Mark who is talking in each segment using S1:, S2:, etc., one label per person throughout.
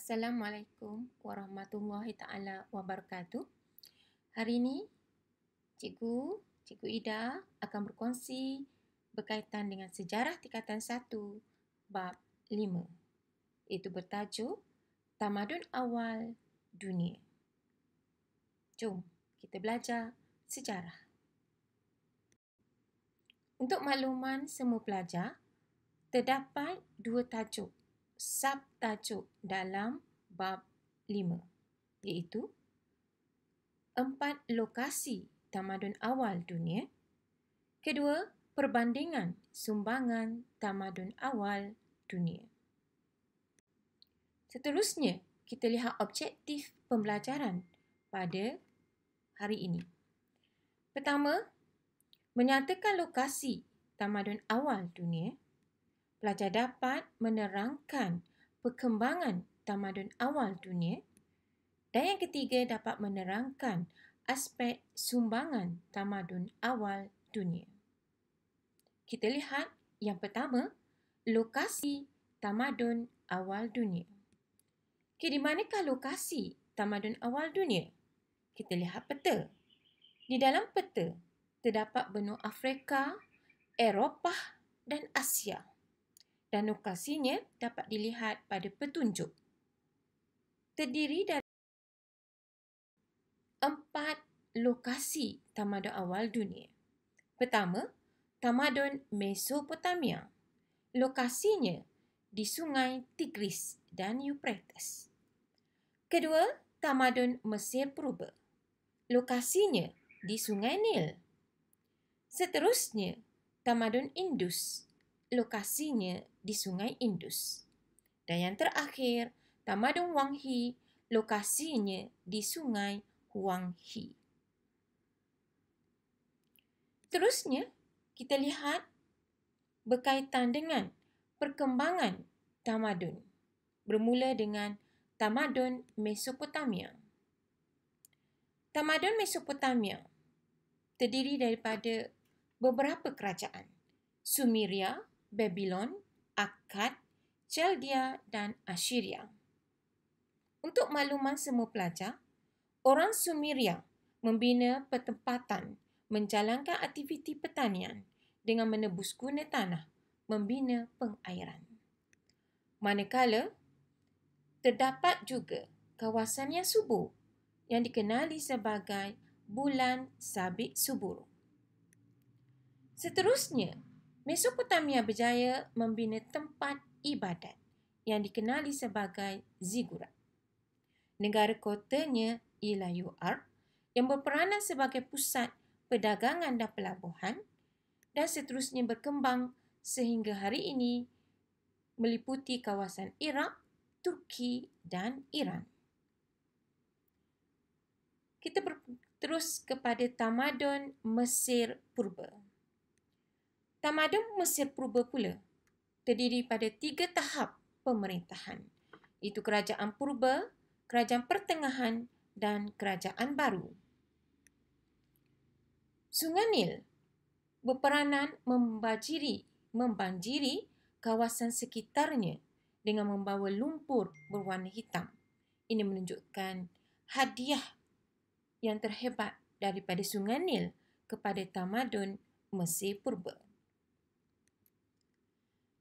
S1: Assalamualaikum warahmatullahi taala wabarakatuh. Hari ini Cikgu Ida akan berkongsi berkaitan dengan sejarah tingkatan 1 bab 5, iaitu bertajuk Tamadun Awal Dunia. Jom kita belajar sejarah. Untuk makluman semua pelajar, terdapat 2 tajuk, subtajuk dalam bab 5, iaitu 4 lokasi tamadun awal dunia. Kedua, perbandingan sumbangan tamadun awal dunia. Seterusnya, kita lihat objektif pembelajaran pada hari ini. Pertama, menyatakan lokasi tamadun awal dunia. Pelajar dapat menerangkan perkembangan tamadun awal dunia. Dan yang ketiga, dapat menerangkan aspek sumbangan tamadun awal dunia. Kita lihat yang pertama, lokasi tamadun awal dunia. Di manakah lokasi tamadun awal dunia? Kita lihat peta. Di dalam peta, terdapat benua Afrika, Eropah dan Asia. Dan lokasinya dapat dilihat pada petunjuk. Terdiri dari 4 lokasi tamadun awal dunia. Pertama, tamadun Mesopotamia. Lokasinya di Sungai Tigris dan Euphrates. Kedua, tamadun Mesir Purba. Lokasinya di Sungai Nil. Seterusnya, tamadun Indus. Lokasinya di Sungai Indus. Dan yang terakhir, tamadun Wang He. Lokasinya di Sungai Wang He. Terusnya, kita lihat berkaitan dengan perkembangan tamadun. Bermula dengan tamadun Mesopotamia. Tamadun Mesopotamia terdiri daripada beberapa kerajaan. Sumeria, Babylon, Akkad, Chaldea dan Assyria. Untuk makluman semua pelajar, orang Sumeria membina pertempatan, menjalankan aktiviti pertanian dengan menebus guna tanah, membina pengairan. Manakala, terdapat juga kawasan yang subur yang dikenali sebagai Bulan Sabit Subur. Seterusnya, Mesopotamia berjaya membina tempat ibadat yang dikenali sebagai zigurat. Negara kotanya ialah Ur yang berperanan sebagai pusat perdagangan dan pelabuhan dan seterusnya berkembang sehingga hari ini meliputi kawasan Iraq, Turki dan Iran. Kita terus kepada tamadun Mesir Purba. Tamadun Mesir Purba pula terdiri pada 3 tahap pemerintahan, iaitu Kerajaan Purba, Kerajaan Pertengahan dan Kerajaan Baru. Sungai Nil berperanan membanjiri kawasan sekitarnya dengan membawa lumpur berwarna hitam. Ini menunjukkan hadiah yang terhebat daripada Sungai Nil kepada tamadun Mesir Purba.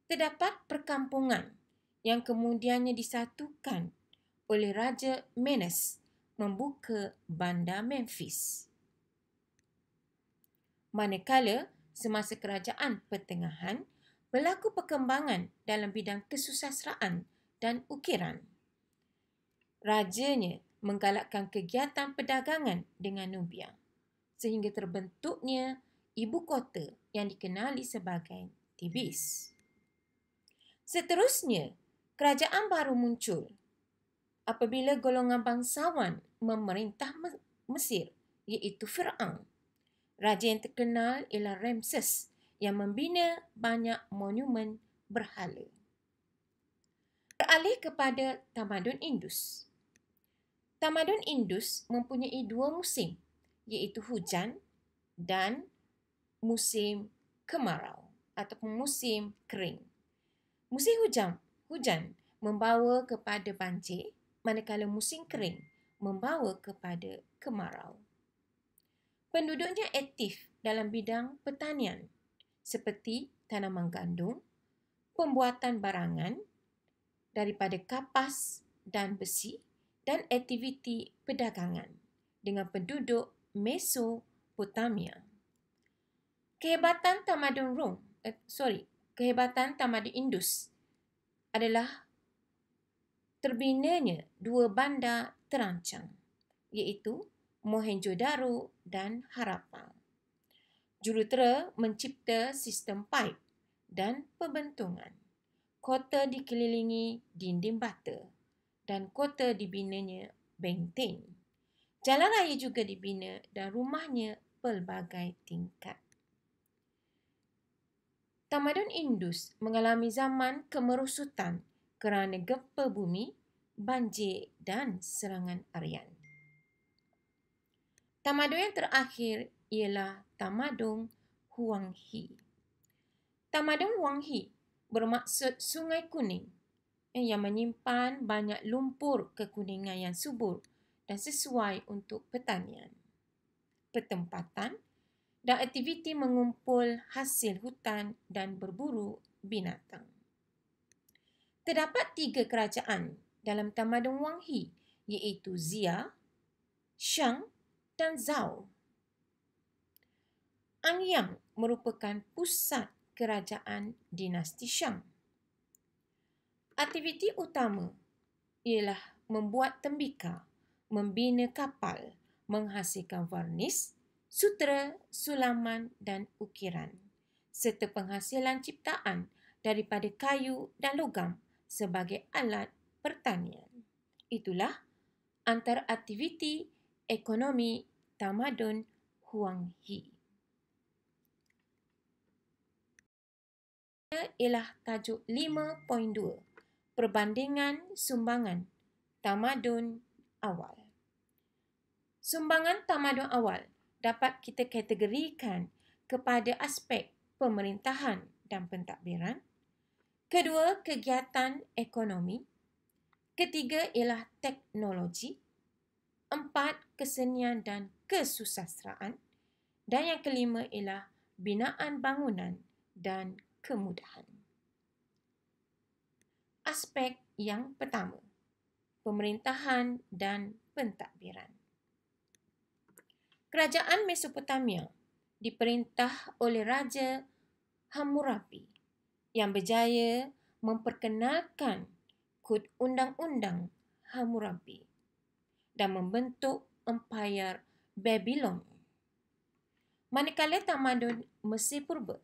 S1: Terdapat perkampungan yang kemudiannya disatukan oleh Raja Menes membuka bandar Memphis. Manakala semasa Kerajaan Pertengahan berlaku perkembangan dalam bidang kesusastraan dan ukiran. Rajanya menggalakkan kegiatan perdagangan dengan Nubia sehingga terbentuknya ibu kota yang dikenali sebagai Tibis. Seterusnya, kerajaan baru muncul apabila golongan bangsawan memerintah Mesir, iaitu Fir'aun. Raja yang terkenal ialah Ramses yang membina banyak monumen berhala. Beralih kepada tamadun Indus. Tamadun Indus mempunyai 2 musim, iaitu hujan dan musim kemarau ataupun musim kering. Musim hujan membawa kepada banjir, manakala musim kering membawa kepada kemarau. Penduduknya aktif dalam bidang pertanian seperti tanaman gandum, pembuatan barangan daripada kapas dan besi dan aktiviti perdagangan dengan penduduk Mesopotamia. Kehebatan tamadun Indus adalah terbinanya dua bandar terancang, iaitu Mohenjo-daro dan Harappa. Jurutera mencipta sistem paip dan pembentungan. Kota dikelilingi dinding bata dan kota dibinanya benteng. Jalan raya juga dibina dan rumahnya pelbagai tingkat. Tamadun Indus mengalami zaman kemerosotan kerana gempa bumi, banjir dan serangan arian. Tamadun yang terakhir ialah tamadun Huang He. Tamadun Huang He bermaksud Sungai Kuning yang menyimpan banyak lumpur kekuningan yang subur dan sesuai untuk pertanian, pertempatan dan aktiviti mengumpul hasil hutan dan berburu binatang. Terdapat 3 kerajaan dalam tamadun Huang He, iaitu Xia, Shang dan Zhao. Anyang merupakan pusat kerajaan dinasti Shang. Aktiviti utama ialah membuat tembikar, membina kapal, menghasilkan varnis, sutera, sulaman dan ukiran, serta penghasilan ciptaan daripada kayu dan logam sebagai alat pertanian. Itulah antara aktiviti ekonomi tamadun Huang He. Ialah tajuk 5.2, perbandingan sumbangan tamadun awal. Sumbangan tamadun awal dapat kita kategorikan kepada aspek pemerintahan dan pentadbiran. Kedua, kegiatan ekonomi. Ketiga ialah teknologi. 4, kesenian dan kesusasteraan. Dan yang kelima ialah binaan bangunan dan kemudahan. Aspek yang pertama, pemerintahan dan pentadbiran. Kerajaan Mesopotamia diperintah oleh Raja Hammurabi yang berjaya memperkenalkan kod undang-undang Hammurabi dan membentuk Empayar Babylon. Manakala tamadun Mesir Purba,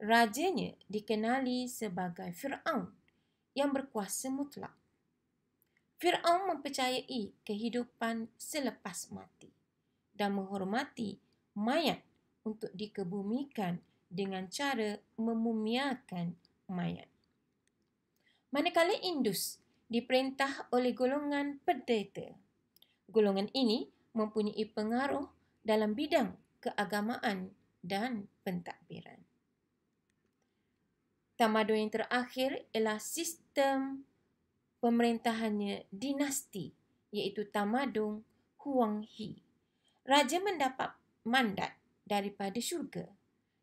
S1: rajanya dikenali sebagai Fir'aun yang berkuasa mutlak. Fir'aun mempercayai kehidupan selepas mati dan menghormati mayat untuk dikebumikan dengan cara memumiakan mayat. Manakala Indus diperintah oleh golongan pendeta. Golongan ini mempunyai pengaruh dalam bidang keagamaan dan pentadbiran. Tamadun yang terakhir ialah sistem pemerintahannya dinasti, iaitu tamadun Huang He. Raja mendapat mandat daripada syurga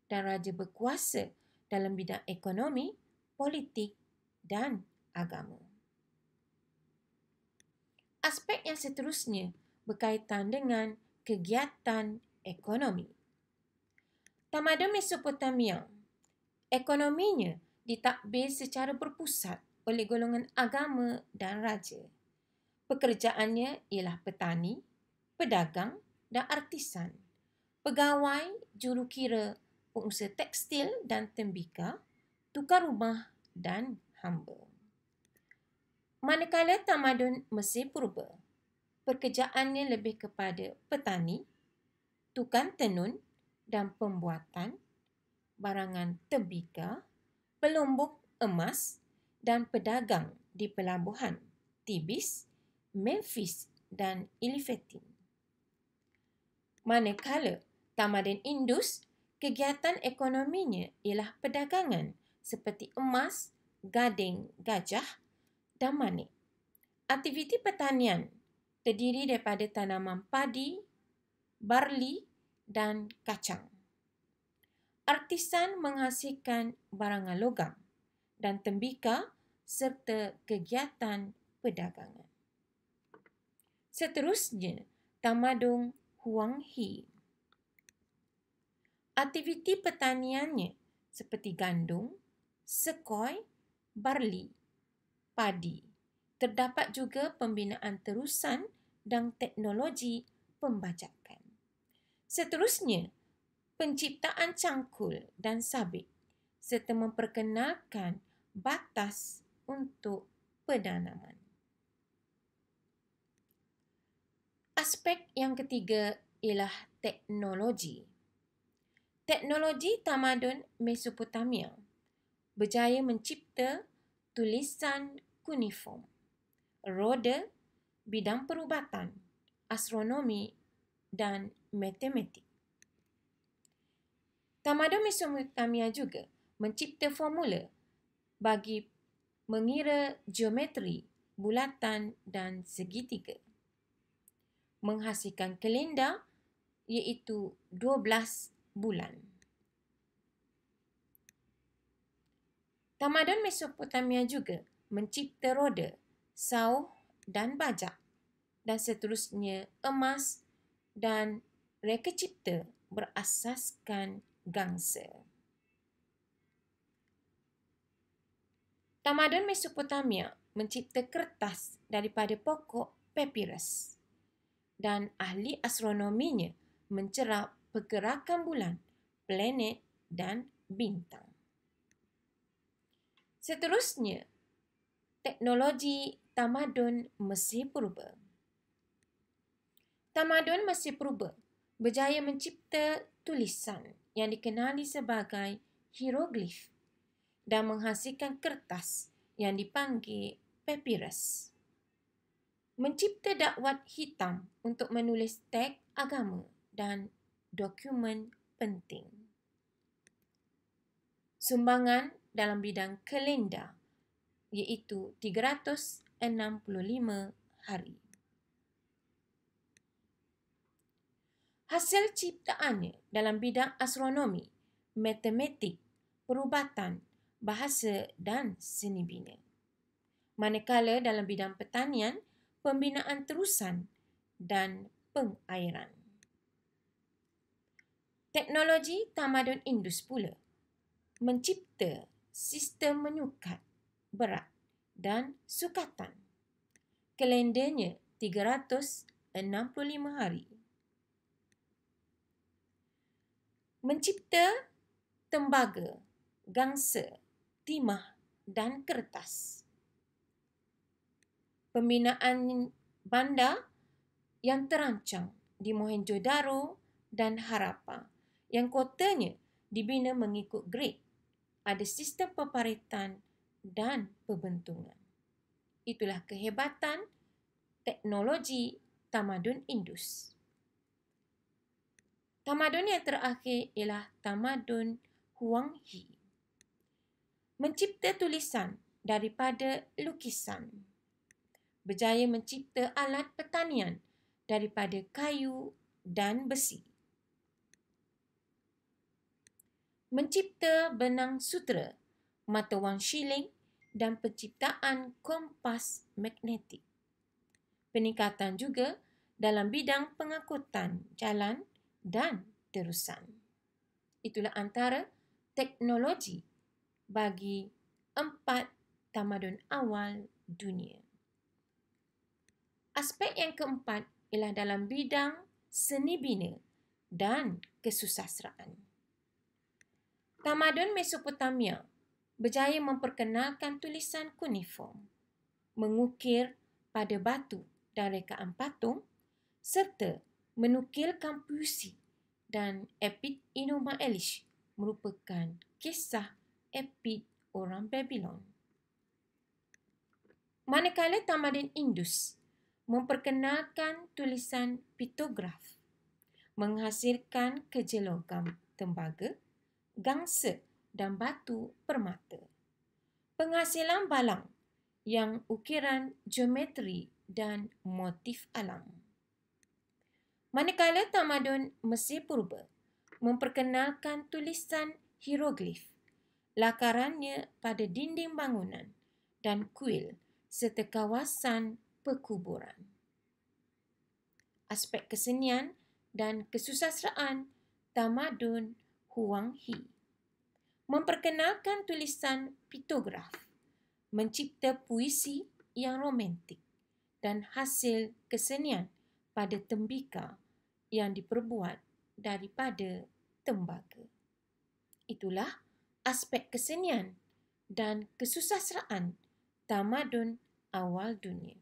S1: dan raja berkuasa dalam bidang ekonomi, politik dan agama. Aspek yang seterusnya berkaitan dengan kegiatan ekonomi. Tamadun Mesopotamia, ekonominya ditadbir secara berpusat oleh golongan agama dan raja. Pekerjaannya ialah petani, pedagang dan artisan, pegawai, jurukira, pengusaha tekstil dan tembikar, tukar rumah dan hamba. Manakala tamadun Mesir Purba, pekerjaannya lebih kepada petani, tukang tenun dan pembuatan barangan tembikar, pelombok emas dan pedagang di pelabuhan Tibis, Memphis dan Elephantine. Manakala tamadun Indus, kegiatan ekonominya ialah perdagangan seperti emas, gading, gajah dan manik. Aktiviti pertanian terdiri daripada tanaman padi, barli dan kacang. Artisan menghasilkan barangan logam dan tembika serta kegiatan perdagangan. Seterusnya, tamadun Huang He. Aktiviti pertaniannya seperti gandum, sekoi, barli, padi. Terdapat juga pembinaan terusan dan teknologi pembajakan. Seterusnya, penciptaan cangkul dan sabit serta memperkenalkan batas untuk penanaman. Aspek yang ketiga ialah teknologi. Teknologi tamadun Mesopotamia berjaya mencipta tulisan kuniform, roda, bidang perubatan, astronomi dan matematik. Tamadun Mesopotamia juga mencipta formula bagi mengira geometri, bulatan dan segitiga. Menghasilkan kalender iaitu 12 bulan. Tamadun Mesopotamia juga mencipta roda, sauh dan bajak dan seterusnya emas dan reka cipta berasaskan gangsa. Tamadun Mesopotamia mencipta kertas daripada pokok papyrus dan ahli astronominya mencerap pergerakan bulan, planet dan bintang. Seterusnya, teknologi tamadun Mesir Purba. Tamadun Mesir Purba berjaya mencipta tulisan yang dikenali sebagai hieroglif dan menghasilkan kertas yang dipanggil papyrus. Mencipta dakwat hitam untuk menulis teks agama dan dokumen penting. Sumbangan dalam bidang kalender iaitu 365 hari. Hasil ciptaannya dalam bidang astronomi, matematik, perubatan, bahasa dan seni bina. Manakala dalam bidang pertanian, pembinaan terusan dan pengairan. Teknologi tamadun Indus pula mencipta sistem menyukat, berat dan sukatan. Kalendernya 365 hari. Mencipta tembaga, gangsa, timah dan kertas. Pembinaan bandar yang terancang di Mohenjo-daro dan Harappa yang kotanya dibina mengikut grade, ada sistem peparitan dan pembentungan. Itulah kehebatan teknologi tamadun Indus. Tamadun yang terakhir ialah tamadun Huang He. Mencipta tulisan daripada lukisan. Berjaya mencipta alat pertanian daripada kayu dan besi. Mencipta benang sutera, mata wang shilling dan penciptaan kompas magnetik. Peningkatan juga dalam bidang pengangkutan jalan dan terusan. Itulah antara teknologi bagi 4 tamadun awal dunia. Aspek yang keempat ialah dalam bidang seni bina dan kesusastraan. Tamadun Mesopotamia berjaya memperkenalkan tulisan kuniform, mengukir pada batu dan rekaan patung serta menukilkan puisi dan epik Enuma Elish merupakan kisah epik orang Babylon. Manakala tamadun Indus memperkenalkan tulisan piktograf, menghasilkan kerja logam tembaga, gangsa dan batu permata. Penghasilan balang yang ukiran geometri dan motif alam. Manakala tamadun Mesir Purba memperkenalkan tulisan hieroglif, lakarannya pada dinding bangunan dan kuil serta kawasan perkuburan. Aspek kesenian dan kesusasteraan tamadun Huang He memperkenalkan tulisan piktograf, mencipta puisi yang romantik dan hasil kesenian pada tembika yang diperbuat daripada tembaga. Itulah aspek kesenian dan kesusasteraan tamadun awal dunia.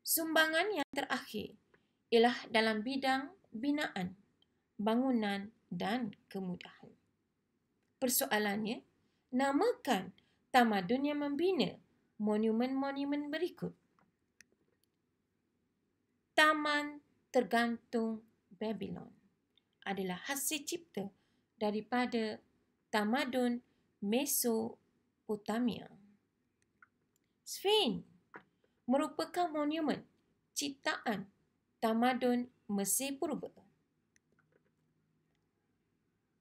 S1: Sumbangan yang terakhir ialah dalam bidang binaan, bangunan dan kemudahan. Persoalannya, namakan tamadun yang membina monumen-monumen berikut. Taman Tergantung Babylon adalah hasil cipta daripada tamadun Mesopotamia. Sphinx merupakan monumen ciptaan tamadun Mesir Purba.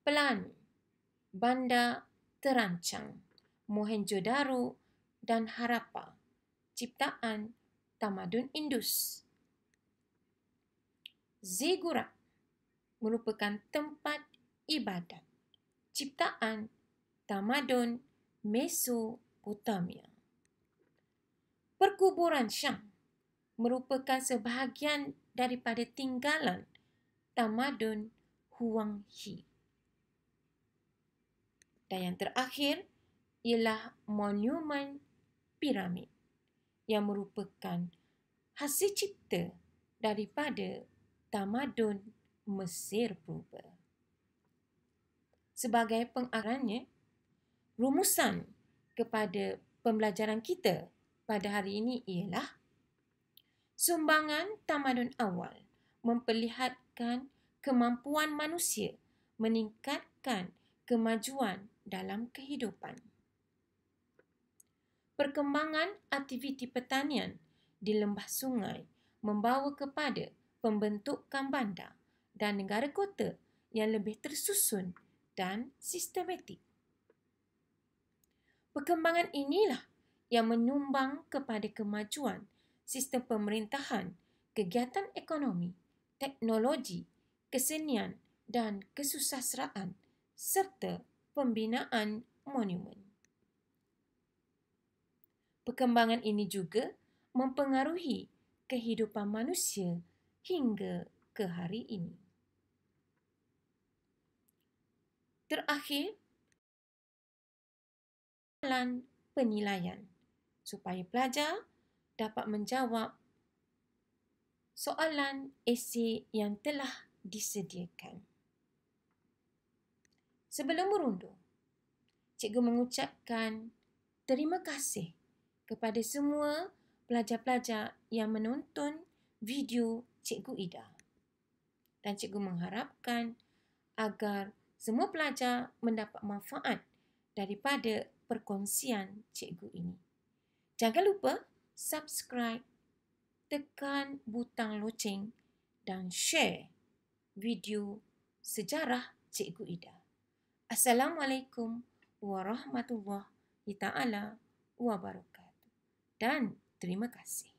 S1: Pelan Bandar Terancang, Mohenjo-daro dan Harappa, ciptaan tamadun Indus. Ziggurat merupakan tempat ibadat, ciptaan tamadun Mesopotamia. Perkuburan Shang merupakan sebahagian daripada tinggalan tamadun Huang He. Dan yang terakhir ialah monumen piramid yang merupakan hasil cipta daripada tamadun Mesir Purba. Sebagai pengarahnya, rumusan kepada pembelajaran kita pada hari ini ialah sumbangan tamadun awal memperlihatkan kemampuan manusia meningkatkan kemajuan dalam kehidupan. Perkembangan aktiviti pertanian di lembah sungai membawa kepada pembentukan bandar dan negara kota yang lebih tersusun dan sistematik. Perkembangan inilah yang menyumbang kepada kemajuan sistem pemerintahan, kegiatan ekonomi, teknologi, kesenian dan kesusasteraan serta pembinaan monumen. Perkembangan ini juga mempengaruhi kehidupan manusia hingga ke hari ini. Terakhir, penilaian supaya pelajar dapat menjawab soalan esei yang telah disediakan. Sebelum merunduh, cikgu mengucapkan terima kasih kepada semua pelajar-pelajar yang menonton video Cikgu Ida. Dan cikgu mengharapkan agar semua pelajar mendapat manfaat daripada perkongsian cikgu ini. Jangan lupa subscribe, tekan butang loceng dan share video sejarah Cikgu Ida. Assalamualaikum warahmatullahi taala wabarakatuh. Dan terima kasih.